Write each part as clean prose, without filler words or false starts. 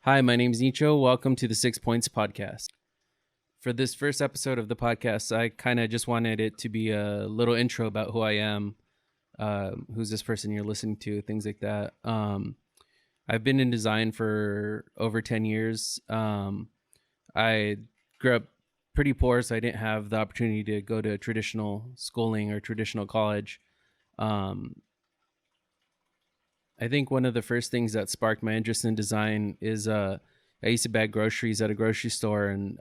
Hi, my name is Nicho. Welcome to the 6 Points Podcast. For this first episode of the podcast, I kind of just wanted it to be a little intro about who I am, who's this person you're listening to, things like that. I've been in design for over 10 years. I grew up pretty poor, so I didn't have the opportunity to go to traditional schooling or traditional college. Um, I think one of the first things that sparked my interest in design is I used to bag groceries at a grocery store, and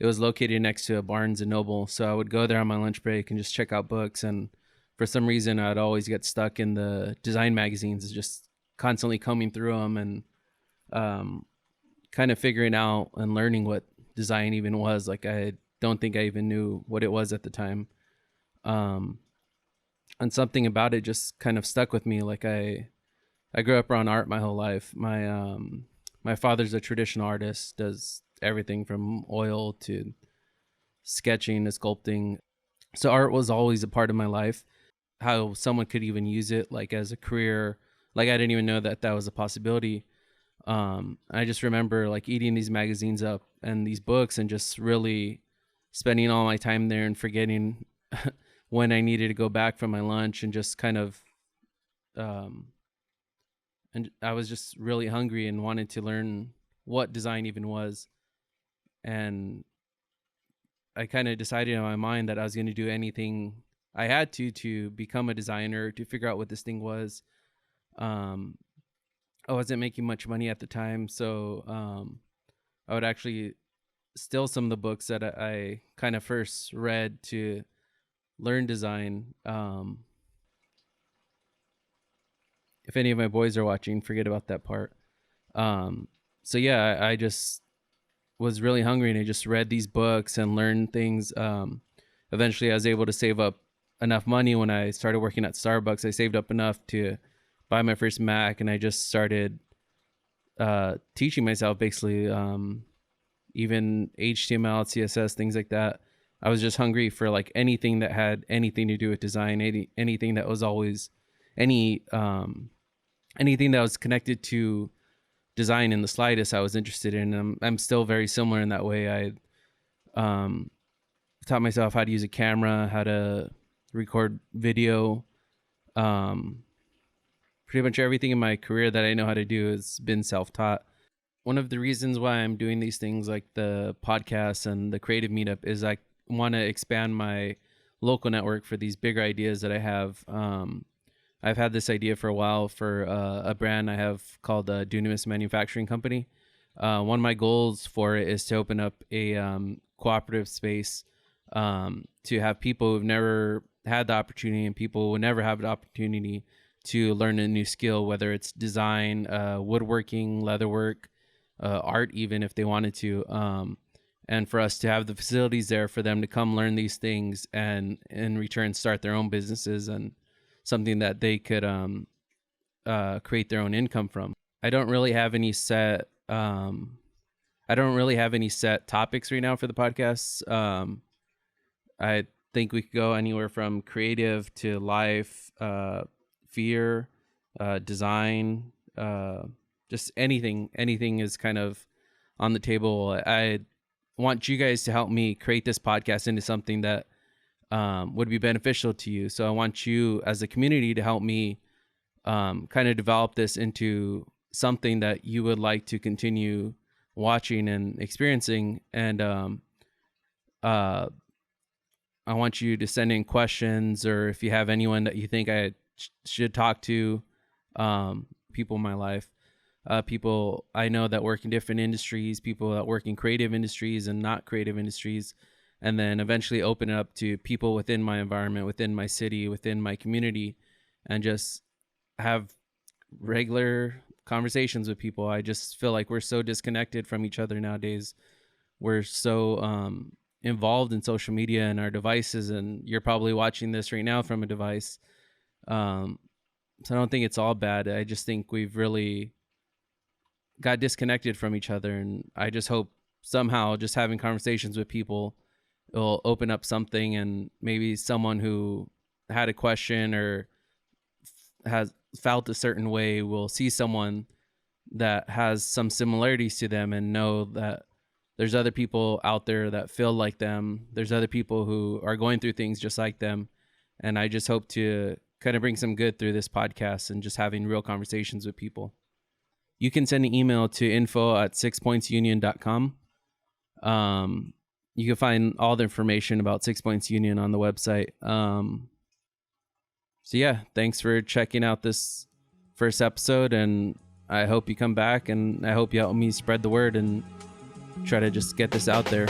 it was located next to a Barnes and Noble. So I would go there on my lunch break and just check out books. And for some reason, I'd always get stuck in the design magazines, just constantly combing through them and um, kind of figuring out and learning what design even was. Like, I don't think I even knew what it was at the time. Um, and something about it just kind of stuck with me. Like, I grew up around art my whole life. My father's a traditional artist, does everything from oil to sketching to sculpting. So art was always a part of my life. How someone could even use it like as a career, like I didn't even know that that was a possibility. I just remember like eating these magazines up and these books and just really spending all my time there and forgetting when I needed to go back from my lunch and just kind of um, and I was just really hungry and wanted to learn what design even was. And I kind of decided in my mind that I was going to do anything I had to become a designer, to figure out what this thing was. Um, I wasn't making much money at the time, so I would actually steal some of the books that I kind of first read to learn design. If any of my boys are watching, forget about that part. Um, so yeah, I just was really hungry and I just read these books and learned things. Eventually, I was able to save up enough money when I started working at Starbucks. I saved up enough to buy my first Mac, and I just started teaching myself basically, even HTML, CSS, things like that. I was just hungry for like anything that had anything to do with design, anything that was always any anything that was connected to design in the slightest I was interested in. I'm still very similar in that way. I taught myself how to use a camera, how to record video. Um, Pretty much everything in my career that I know how to do has been self-taught. One of the reasons why I'm doing these things like the podcast and the creative meetup is I want to expand my local network for these bigger ideas that I have. I've had this idea for a while for a brand I have called Dunamis Manufacturing Company. One of my goals for it is to open up a cooperative space to have people who've never had the opportunity and people who will never have the opportunity to learn a new skill, whether it's design, woodworking, leatherwork, art, even if they wanted to. And for us to have the facilities there for them to come learn these things and in return start their own businesses and something that they could create their own income from. I don't really have any set topics right now for the podcasts. I think we could go anywhere from creative to life, fear, design, just anything. Anything is kind of on the table. I want you guys to help me create this podcast into something that would be beneficial to you. So I want you as a community to help me kind of develop this into something that you would like to continue watching and experiencing. And I want you to send in questions, or if you have anyone that you think I should talk to, people in my life, people I know that work in different industries, people that work in creative industries and not creative industries, and then eventually open it up to people within my environment, within my city, within my community, and just have regular conversations with people. I just feel like we're so disconnected from each other nowadays. We're so involved in social media and our devices, and you're probably watching this right now from a device. So I don't think it's all bad. I just think we've really got disconnected from each other, and I just hope somehow just having conversations with people will open up something, and maybe someone who had a question or has felt a certain way will see someone that has some similarities to them, and know that there's other people out there that feel like them. There's other people who are going through things just like them. And I just hope to kind of bring some good through this podcast and just having real conversations with people. You can send an email to info@sixpointsunion.com. You can find all the information about 6 Points Union on the website. So yeah, thanks for checking out this first episode, and I hope you come back, and I hope you help me spread the word and try to just get this out there.